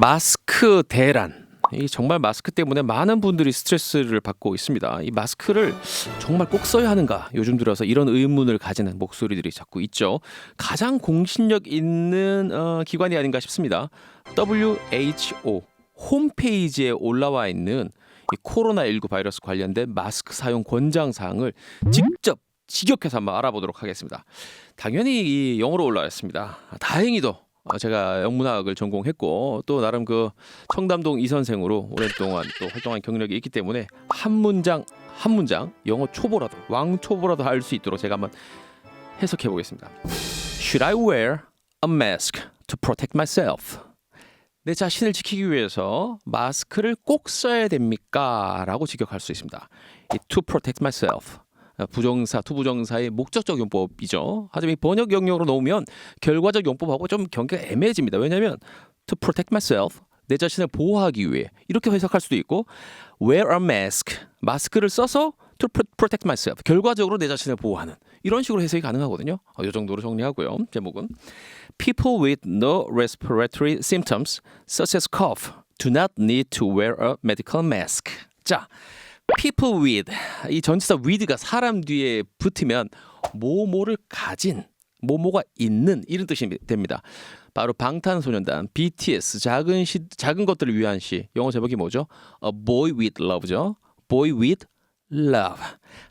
마스크 대란. 이 정말 마스크 때문에 많은 분들이 스트레스를 받고 있습니다. 이 마스크를 정말 꼭 써야 하는가? 요즘 들어서 이런 의문을 가지는 목소리들이 자꾸 있죠. 가장 공신력 있는 기관이 아닌가 싶습니다. WHO 홈페이지에 올라와 있는 이 코로나19 바이러스 관련된 마스크 사용 권장 사항을 직접 직역해서 한번 알아보도록 하겠습니다. 당연히 이 영어로 올라와 있습니다. 다행히도 제가 영문학을 전공했고 또 나름 그 청담동 이선생으로 오랫동안 또 활동한 경력이 있기 때문에 한 문장 한 문장 영어 초보라도 왕초보라도 할 수 있도록 제가 한번 해석해 보겠습니다. Should I wear a mask to protect myself? 내 자신을 지키기 위해서 마스크를 꼭 써야 됩니까? 라고 직역할 수 있습니다. To protect myself. 부정사, 투부정사의 목적적 용법이죠. 하지만 이 번역 영역으로 놓으면 결과적 용법하고 좀 경계가 애매해집니다. 왜냐하면 to protect myself, 내 자신을 보호하기 위해 이렇게 해석할 수도 있고 wear a mask, 마스크를 써서 to protect myself, 결과적으로 내 자신을 보호하는 이런 식으로 해석이 가능하거든요. 이 정도로 정리하고요. 제목은 People with no respiratory symptoms such as cough do not need to wear a medical mask. 자, people with, 이 전치사 with가 사람 뒤에 붙으면 뭐뭐를 가진, 뭐뭐가 있는 이런 뜻이 됩니다. 바로 방탄소년단 BTS 작은 것들을 위한 시, 영어 제목이 뭐죠? A Boy with Love죠. Boy with Love,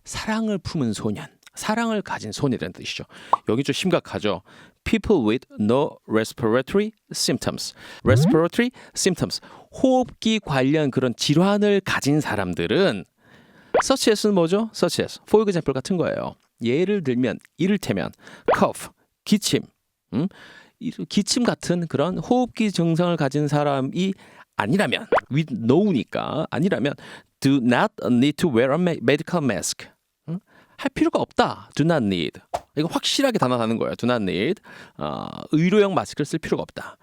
사랑을 품은 소년, 사랑을 가진 소년이라는 뜻이죠. 여기 좀 심각하죠. People with no respiratory symptoms. Respiratory symptoms. 호흡기 관련 그런 질환을 가진 사람들은 such as는 뭐죠? such as. for example 같은 거예요. 예를 들면 이를테면 cough, 기침. 기침 같은 그런 호흡기 증상을 가진 사람이 아니라면 with no니까 아니라면 do not need to wear a medical mask. 할 필요가 없다. Do not need. 이거 확실하게 단언하는 거예요. Do not need. 의료용 마스크를 쓸 필요가 없다.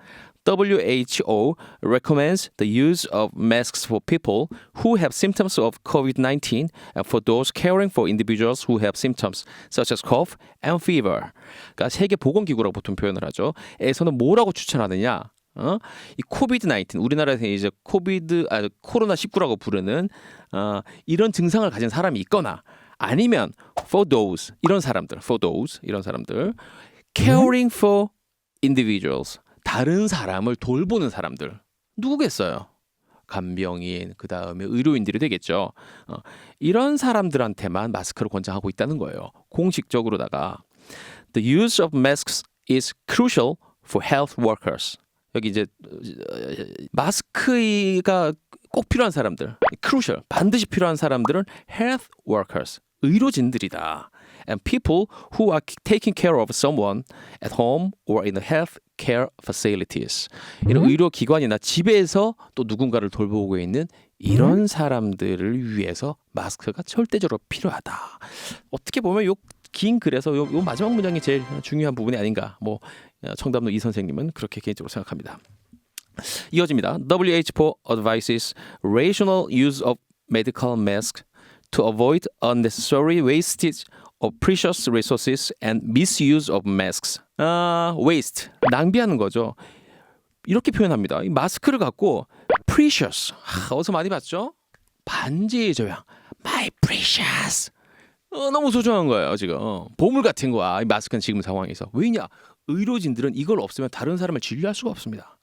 WHO recommends the use of masks for people who have symptoms of COVID-19 and for those caring for individuals who have symptoms such as cough and fever. 그러니까 세계 보건기구라고 보통 표현을 하죠. 에서는 뭐라고 추천하느냐? 이 코비드-19, 우리나라에서 이제 코로나19라고 부르는 이런 증상을 가진 사람이 있거나 아니면 for those 이런 사람들, caring for individuals, 다른 사람을 돌보는 사람들 누구겠어요? 간병인, 그 다음에 의료인들이 되겠죠. 이런 사람들한테만 마스크를 권장하고 있다는 거예요. 공식적으로다가 the use of masks is crucial for health workers. 여기 이제 마스크가 꼭 필요한 사람들, crucial, 반드시 필요한 사람들은 health workers, 의료진들이다. And people who are taking care of someone at home or in the health care facilities. 이런 의료기관이나 집에서 또 누군가를 돌보고 있는 이런 사람들을 위해서 마스크가 절대적으로 필요하다. 어떻게 보면 요 긴 글에서 요 마지막 문장이 제일 중요한 부분이 아닌가. 뭐 청담동 이 선생님은 그렇게 개인적으로 생각합니다. 이어집니다. WHO advises rational use of medical masks to avoid unnecessary wastage of precious resources and misuse of masks. waste, 낭비하는 거죠. 이렇게 표현합니다. 이 마스크를 갖고 precious, 어디서 많이 봤죠? 반지의 제왕, my precious. 너무 소중한 거예요 지금. 보물 같은 거야 이 마스크는 지금 상황에서. 왜냐? 의료진들은 이걸 없으면 다른 사람을 진료할 수가 없습니다.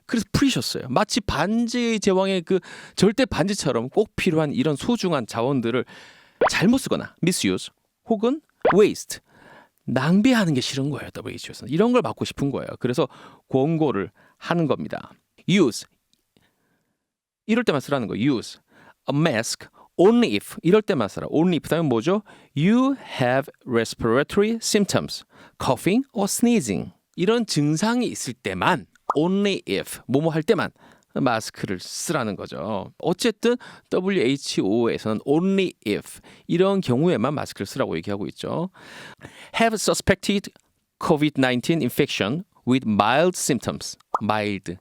그래서 프리셔스예요. 마치 반지의 제왕의 그 절대 반지처럼 꼭 필요한 이런 소중한 자원들을 잘못 쓰거나 misuse 혹은 waste, 낭비하는 게 싫은 거예요. WHO에서는 이런 걸 막고 싶은 거예요. 그래서 권고를 하는 겁니다. use, 이럴 때만 쓰라는 거예요. use a mask only if, 이럴 때만 쓰라. only if 다음에 뭐죠? You have respiratory symptoms, coughing or sneezing. 이런 증상이 있을 때만, only if, 뭐뭐 할 때만 마스크를 쓰라는 거죠. 어쨌든 WHO에서는 only if 이런 경우에만 마스크를 쓰라고 얘기하고 있죠. Have suspected COVID-19 infection with mild symptoms, mild,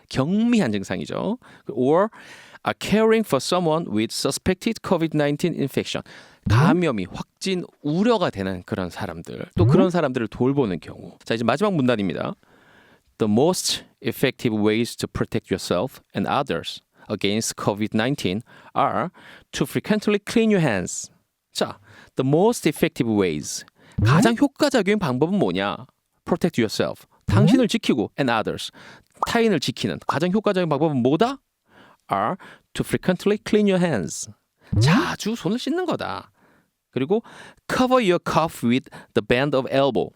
경미한 증상이죠. or are caring for someone with suspected COVID-19 infection, 감염이 확진 우려가 되는 그런 사람들, 또 그런 사람들을 돌보는 경우. 자, 이제 마지막 문단입니다. The most effective ways to protect yourself and others against COVID-19 are to frequently clean your hands. 자, the most effective ways. 가장 효과적인 방법은 뭐냐? Protect yourself. 당신을 지키고 and others. 타인을 지키는 가장 효과적인 방법은 뭐다? Are to frequently clean your hands. 자주 손을 씻는 거다. 그리고 cover your cough with the band of elbow.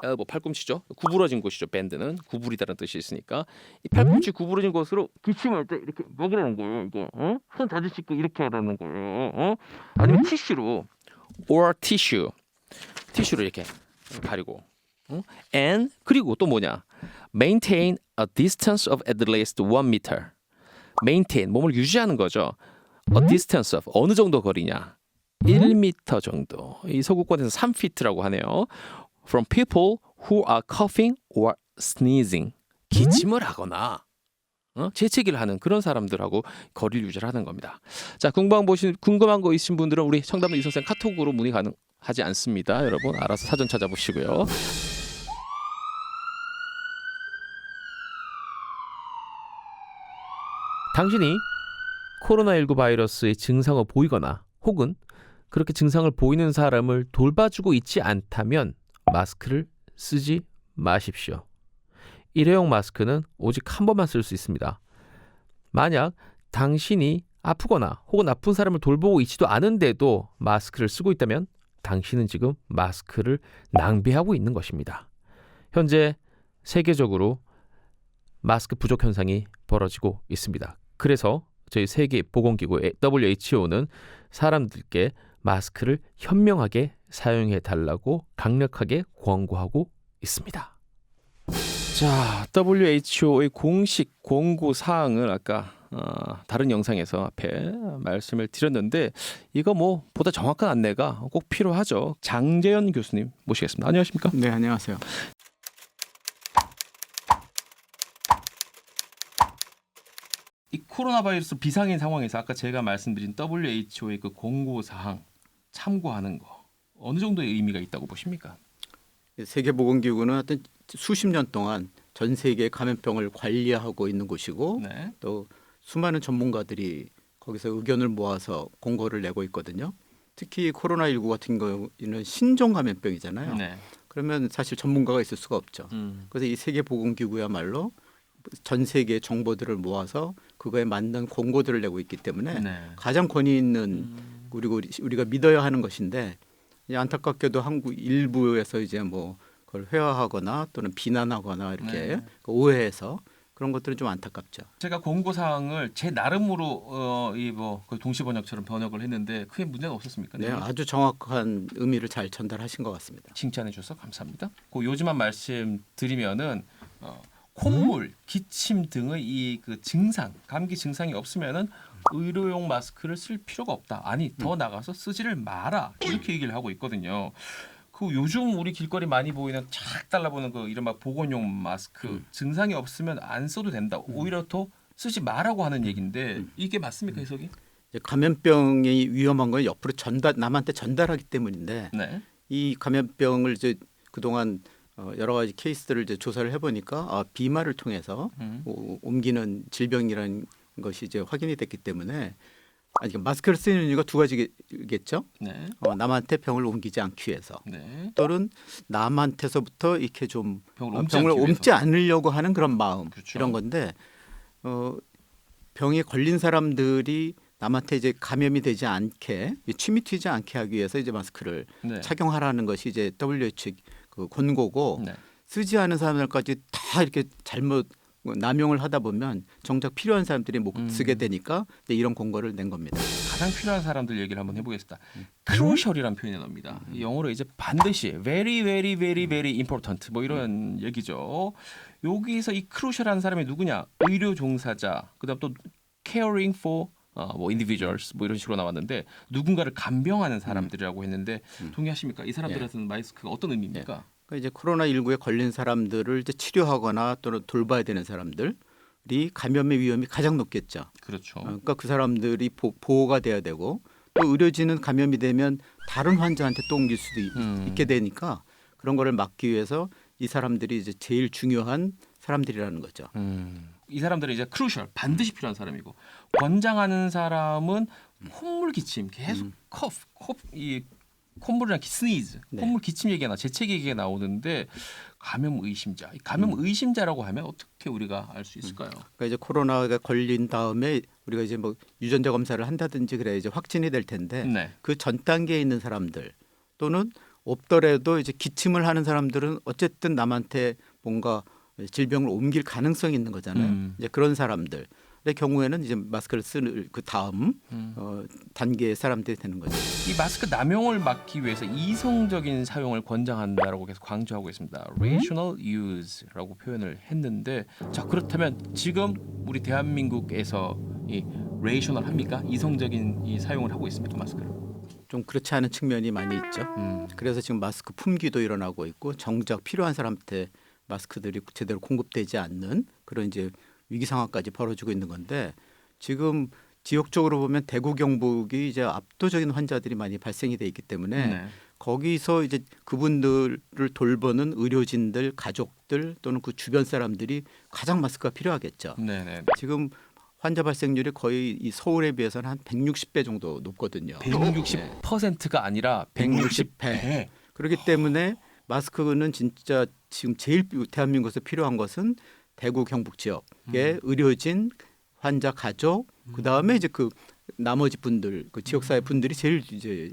elbow 팔꿈치죠. 구부러진 곳이죠. band는 구부리다는 뜻이 있으니까 이 팔꿈치 구부러진 곳으로 기침할 때 이렇게 먹으라는 거예요. 이거 손 자주 씻고 이렇게 하라는 거예요. 아니면 티슈로 or tissue 티슈로 이렇게 가리고 and 그리고 또 뭐냐? maintain a distance of at least 1 meter. maintain 몸을 유지하는 거죠. a distance of 어느 정도 거리냐? 1m 정도. 이 서구권에서 3feet라고 하네요. From people who are coughing or sneezing. 기침을 하거나 재채기를 하는 그런 사람들하고 거리를 유지를 하는 겁니다. 자, 궁금한 거 있으신 분들은 우리 청담도 이선생 카톡으로 문의 가능하지 않습니다. 여러분 알아서 사전 찾아보시고요. 당신이 코로나19 바이러스의 증상을 보이거나 혹은 그렇게 증상을 보이는 사람을 돌봐주고 있지 않다면 마스크를 쓰지 마십시오. 일회용 마스크는 오직 한 번만 쓸 수 있습니다. 만약 당신이 아프거나 혹은 아픈 사람을 돌보고 있지도 않은데도 마스크를 쓰고 있다면 당신은 지금 마스크를 낭비하고 있는 것입니다. 현재 세계적으로 마스크 부족 현상이 벌어지고 있습니다. 그래서 저희 세계보건기구 WHO는 사람들께 마스크를 현명하게 사용해 달라고 강력하게 권고하고 있습니다. 자, WHO의 공식 권고 사항을 아까 다른 영상에서 앞에 말씀을 드렸는데 이거 뭐 보다 정확한 안내가 꼭 필요하죠. 장재현 교수님 모시겠습니다. 안녕하십니까? 네, 안녕하세요. 이 코로나 바이러스 비상인 상황에서 아까 제가 말씀드린 WHO의 그 권고 사항 참고하는 거 어느 정도의 의미가 있다고 보십니까? 세계보건기구는 하여튼 수십 년 동안 전 세계 감염병을 관리하고 있는 곳이고 네. 또 수많은 전문가들이 거기서 의견을 모아서 공고를 내고 있거든요. 특히 코로나19 같은 경우는 신종 감염병이잖아요. 네. 그러면 사실 전문가가 있을 수가 없죠. 그래서 이 세계보건기구야말로 전 세계 정보들을 모아서 그거에 맞는 공고들을 내고 있기 때문에 네. 가장 권위 있는 그리고 우리가 믿어야 하는 것인데 안타깝게도 한국 일부에서 이제 뭐 그걸 회화하거나 또는 비난하거나 이렇게 네. 오해해서 그런 것들은 좀 안타깝죠. 제가 권고 사항을 제 나름으로 그 동시 번역처럼 번역을 했는데 크게 문제는 없었습니까? 네, 아주 정확한 의미를 잘 전달하신 것 같습니다. 칭찬해 주셔서 감사합니다. 그 요즘만 말씀드리면은 콧물, 기침 등의 이 그 증상, 감기 증상이 없으면은 의료용 마스크를 쓸 필요가 없다. 아니 더 나가서 쓰지를 마라 이렇게 얘기를 하고 있거든요. 그 요즘 우리 길거리 많이 보이는 착 달라붙는 그 이른바 보건용 마스크 증상이 없으면 안 써도 된다. 오히려 더 쓰지 마라고 하는 얘기인데 이게 맞습니까 해석이? 감염병이 위험한 건 옆으로 남한테 전달하기 때문인데 네. 이 감염병을 이제 그동안 여러 가지 케이스들을 이제 조사를 해보니까 비말을 통해서 옮기는 질병이라는 것이 이제 확인이 됐기 때문에 마스크를 쓰는 이유가 두 가지겠죠. 네. 남한테 병을 옮기지 않기 위해서 네. 또는 남한테서부터 이렇게 좀 병을 옮지 않으려고 하는 그런 마음 그렇죠. 이런 건데 병에 걸린 사람들이 남한테 이제 감염이 되지 않게 침이 튀지 않게 하기 위해서 이제 마스크를 네. 착용하라는 것이 이제 WHO 그 권고고 네. 쓰지 않은 사람들까지 다 이렇게 잘못 남용을 하다 보면 정작 필요한 사람들이 못 쓰게 되니까 이런 권고를 낸 겁니다. 가장 필요한 사람들 얘기를 한번 해보겠습니다. crucial이라는 표현이 나옵니다. 영어로 이제 반드시 very very very very important 뭐 이런 얘기죠. 여기서 이 crucial한 사람이 누구냐? 의료 종사자, 그다음 또 caring for 뭐 individuals 뭐 이런 식으로 나왔는데 누군가를 간병하는 사람들이라고 했는데 동의하십니까? 이 사람들한테는 마스크가 어떤 의미입니까? 그러니까 이제 코로나19에 걸린 사람들을 이제 치료하거나 또는 돌봐야 되는 사람들이 감염의 위험이 가장 높겠죠. 그렇죠. 그러니까 그 사람들이 보호가 돼야 되고 또 의료진은 감염이 되면 다른 환자한테 또 옮길 수도 있게 되니까 그런 거를 막기 위해서 이 사람들이 이제 제일 중요한 사람들이라는 거죠. 이 사람들은 이제 크루셜 반드시 필요한 사람이고 권장하는 사람은 콧물 기침 계속 이 콧물이랑 스니즈, 네. 콧물 기침 얘기가 재채기 얘기가 나오는데 감염 의심자, 이 감염 의심자라고 하면 어떻게 우리가 알 수 있을까요? 그러니까 이제 코로나가 걸린 다음에 우리가 이제 뭐 유전자 검사를 한다든지 그래 이제 확진이 될 텐데 네. 그 전 단계에 있는 사람들 또는 없더라도 이제 기침을 하는 사람들은 어쨌든 남한테 뭔가 질병을 옮길 가능성이 있는 거잖아요. 이제 그런 사람들의 경우에는 이제 마스크를 쓰는 그 다음 단계의 사람들이 되는 거죠. 이 마스크 남용을 막기 위해서 이성적인 사용을 권장한다라고 계속 강조하고 있습니다. Rational use라고 표현을 했는데 자 그렇다면 지금 우리 대한민국에서 이 rational 합니까? 이성적인 이 사용을 하고 있습니까 마스크를? 좀 그렇지 않은 측면이 많이 있죠. 그래서 지금 마스크 품귀도 일어나고 있고 정작 필요한 사람한테 마스크들이 제대로 공급되지 않는 그런 이제 위기 상황까지 벌어지고 있는 건데 지금 지역적으로 보면 대구 경북이 이제 압도적인 환자들이 많이 발생이 돼 있기 때문에 네. 거기서 이제 그분들을 돌보는 의료진들, 가족들 또는 그 주변 사람들이 가장 마스크가 필요하겠죠. 네네. 지금 환자 발생률이 거의 이 서울에 비해서는 한 160배 정도 높거든요. 160%가 아니라 160배. 그렇기 때문에 마스크는 진짜 지금 제일 대한민국에서 필요한 것은 대구 경북 지역의 의료진, 환자 가족, 그 다음에 이제 그 나머지 분들, 그 지역사회 분들이 제일 이제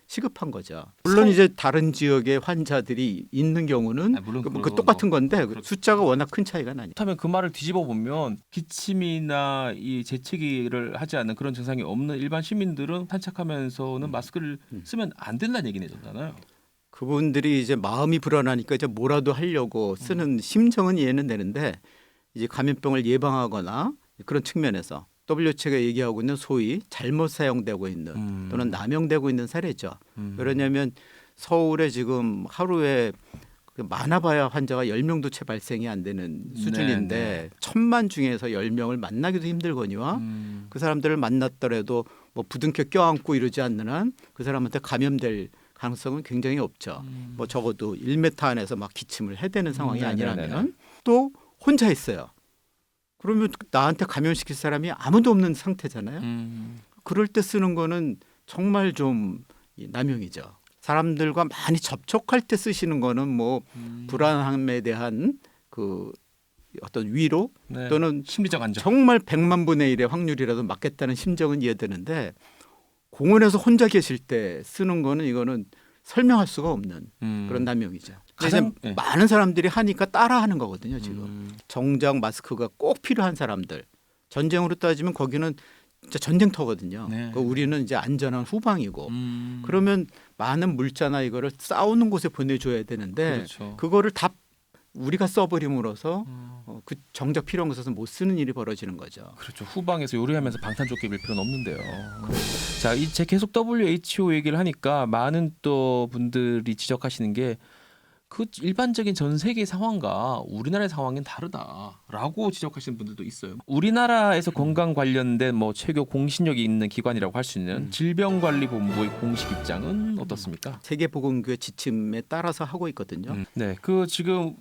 시급한 거죠. 물론 이제 다른 지역의 환자들이 있는 경우는 물론 그 똑같은 건데 그렇죠. 숫자가 워낙 큰 차이가 나니까. 그렇다면 그 말을 뒤집어 보면 기침이나 이 재채기를 하지 않는 그런 증상이 없는 일반 시민들은 산책하면서는 마스크를 쓰면 안 된다는 얘기네잖아요. 그분들이 이제 마음이 불안하니까 이제 뭐라도 하려고 쓰는 심정은 이해는 되는데 이제 감염병을 예방하거나 그런 측면에서 WHO가 얘기하고 있는 소위 잘못 사용되고 있는 또는 남용되고 있는 사례죠. 그러냐면 서울에 지금 하루에 많아봐야 환자가 10명도 채 발생이 안 되는 수준인데 네. 1000만 중에서 10명을 만나기도 힘들거니와 그 사람들을 만났더라도 뭐 부둥켜 껴안고 이러지 않는 한 그 사람한테 감염될 가능성은 굉장히 없죠. 뭐 적어도 1m 안에서 막 기침을 해대는 상황이 아니라면 또 혼자 있어요. 그러면 나한테 감염시킬 사람이 아무도 없는 상태잖아요. 그럴 때 쓰는 거는 정말 좀 남용이죠. 사람들과 많이 접촉할 때 쓰시는 거는 뭐 불안함에 대한 그 어떤 위로 네. 또는 심리적 안정. 정말 100만 분의 1의 확률이라도 맞겠다는 심정은 이해되는데 공원에서 혼자 계실 때 쓰는 거는 이거는 설명할 수가 없는 그런 남용이죠. 가장 이제 많은 사람들이 하니까 따라하는 거거든요. 지금 정작 마스크가 꼭 필요한 사람들 전쟁으로 따지면 거기는 진짜 전쟁터거든요. 네. 우리는 이제 안전한 후방이고 그러면 많은 물자나 이거를 싸우는 곳에 보내줘야 되는데 그렇죠. 그거를 다 우리가 써버림으로써 그 정작 필요한 곳에서 못 쓰는 일이 벌어지는 거죠. 그렇죠. 후방에서 요리하면서 방탄조끼 입을 필요는 없는데요. 자, 이제 계속 WHO 얘기를 하니까 많은 또 분들이 지적하시는 게 그 일반적인 전 세계 상황과 우리나라의 상황은 다르다라고 지적하시는 분들도 있어요. 우리나라에서 건강 관련된 뭐 최고 공신력이 있는 기관이라고 할 수 있는 질병관리본부의 공식 입장은 어떻습니까? 세계보건교회 지침에 따라서 하고 있거든요. 네, 그 지금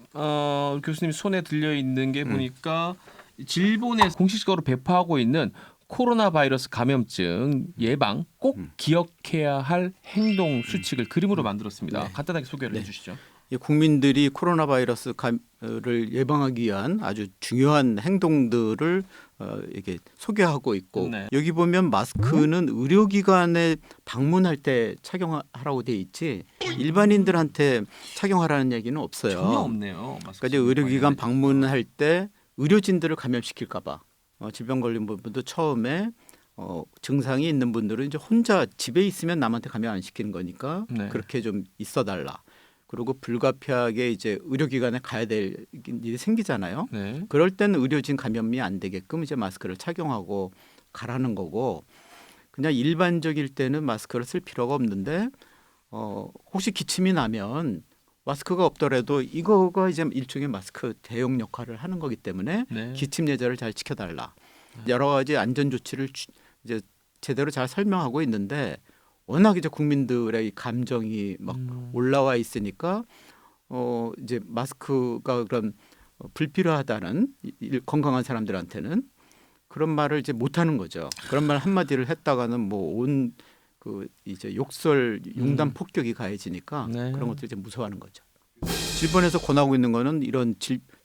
교수님 손에 들려 있는 게 보니까 일본에서 공식적으로 배포하고 있는 코로나 바이러스 감염증 예방 꼭 기억해야 할 행동 수칙을 그림으로 만들었습니다. 네. 간단하게 소개를 해주시죠. 이 국민들이 코로나 바이러스를 예방하기 위한 아주 중요한 행동들을 이렇게 소개하고 있고 네. 여기 보면 마스크는 의료기관에 방문할 때 착용하라고 돼 있지 일반인들한테 착용하라는 얘기는 없어요. 전혀 없네요. 그러니까 이제 의료기관 방문할 때 의료진들을 감염시킬까봐 질병관리본부도 처음에 증상이 있는 분들은 이제 혼자 집에 있으면 남한테 감염 안 시키는 거니까 네. 그렇게 좀 있어달라. 그리고 불가피하게 이제 의료기관에 가야 될 일이 생기잖아요. 네. 그럴 때는 의료진 감염이 안 되게끔 이제 마스크를 착용하고 가라는 거고 그냥 일반적일 때는 마스크를 쓸 필요가 없는데 혹시 기침이 나면 마스크가 없더라도 이거가 이제 일종의 마스크 대용 역할을 하는 거기 때문에 네. 기침 예절을 잘 지켜달라. 여러 가지 안전 조치를 이제 제대로 잘 설명하고 있는데 워낙 이제 국민들의 이 감정이 막 올라와 있으니까 이제 마스크가 그런 불필요하다는 건강한 사람들한테는 그런 말을 이제 못 하는 거죠. 그런 말 한마디를 했다가는 뭐 온 그 이제 욕설, 융단 폭격이 가해지니까 네. 그런 것들 이제 무서워하는 거죠. 질본에서 권하고 있는 거는 이런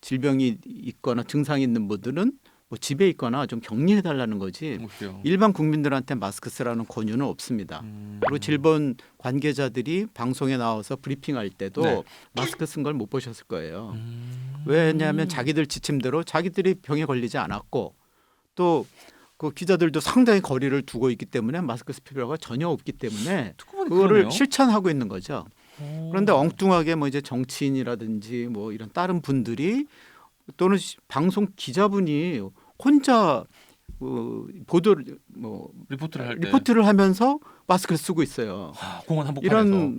질병이 있거나 증상이 있는 분들은 뭐 집에 있거나 좀 격리해 달라는 거지. 그렇죠. 일반 국민들한테 마스크 쓰라는 권유는 없습니다. 그리고 질본 관계자들이 방송에 나와서 브리핑할 때도 네. 마스크 쓴 걸 못 보셨을 거예요. 왜냐하면 자기들 지침대로 자기들이 병에 걸리지 않았고 또 그 기자들도 상당히 거리를 두고 있기 때문에 마스크 쓸 필요가 전혀 없기 때문에 듣고 보니 그거를 그러네요. 실천하고 있는 거죠. 오. 그런데 엉뚱하게 뭐 이제 정치인이라든지 뭐 이런 다른 분들이 또는 방송 기자분이 혼자 보도를 뭐 리포트를 할 때 리포트를 하면서 마스크를 쓰고 있어요. 공원 한복판에서 이런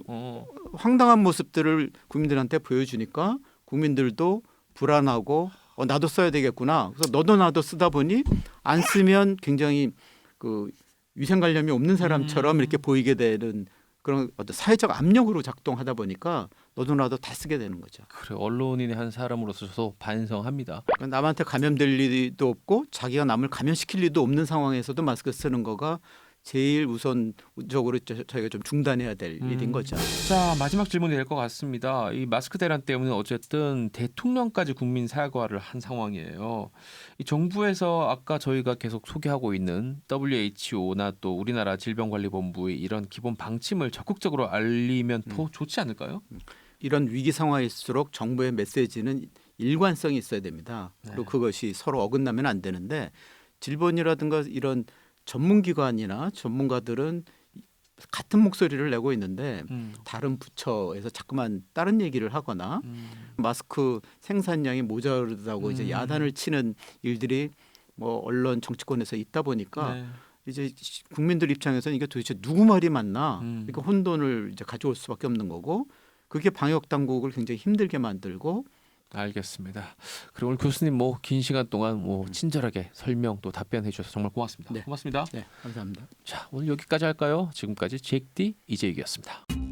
황당한 모습들을 국민들한테 보여주니까 국민들도 불안하고 나도 써야 되겠구나. 그래서 너도 나도 쓰다 보니 안 쓰면 굉장히 그 위생 관념이 없는 사람처럼 이렇게 보이게 되는 그런 어떤 사회적 압력으로 작동하다 보니까 너도 나도 다 쓰게 되는 거죠. 그래 언론인의 한 사람으로서 저도 반성합니다. 그러니까 남한테 감염될 리도 없고 자기가 남을 감염시킬 리도 없는 상황에서도 마스크 쓰는 거가 제일 우선적으로 저희가 좀 중단해야 될 일인 거죠. 자 마지막 질문이 될 것 같습니다. 이 마스크 대란 때문에 어쨌든 대통령까지 국민 사과를 한 상황이에요. 이 정부에서 아까 저희가 계속 소개하고 있는 WHO나 또 우리나라 질병관리본부의 이런 기본 방침을 적극적으로 알리면 더 좋지 않을까요? 이런 위기 상황일수록 정부의 메시지는 일관성이 있어야 됩니다. 그리고 그것이 서로 어긋나면 안 되는데 질본이라든가 이런 전문기관이나 전문가들은 같은 목소리를 내고 있는데 다른 부처에서 자꾸만 다른 얘기를 하거나 마스크 생산량이 모자르다고 이제 야단을 치는 일들이 뭐 언론 정치권에서 있다 보니까 이제 국민들 입장에서는 이게 도대체 누구 말이 맞나 그러니까 혼돈을 이제 가져올 수밖에 없는 거고 그게 방역 당국을 굉장히 힘들게 만들고. 알겠습니다. 그리고 오늘 교수님 뭐 긴 시간 동안 뭐 친절하게 설명 또 답변해 주셔서 정말 고맙습니다. 네. 고맙습니다. 네, 감사합니다. 자 오늘 여기까지 할까요? 지금까지 잭디 이재익이었습니다.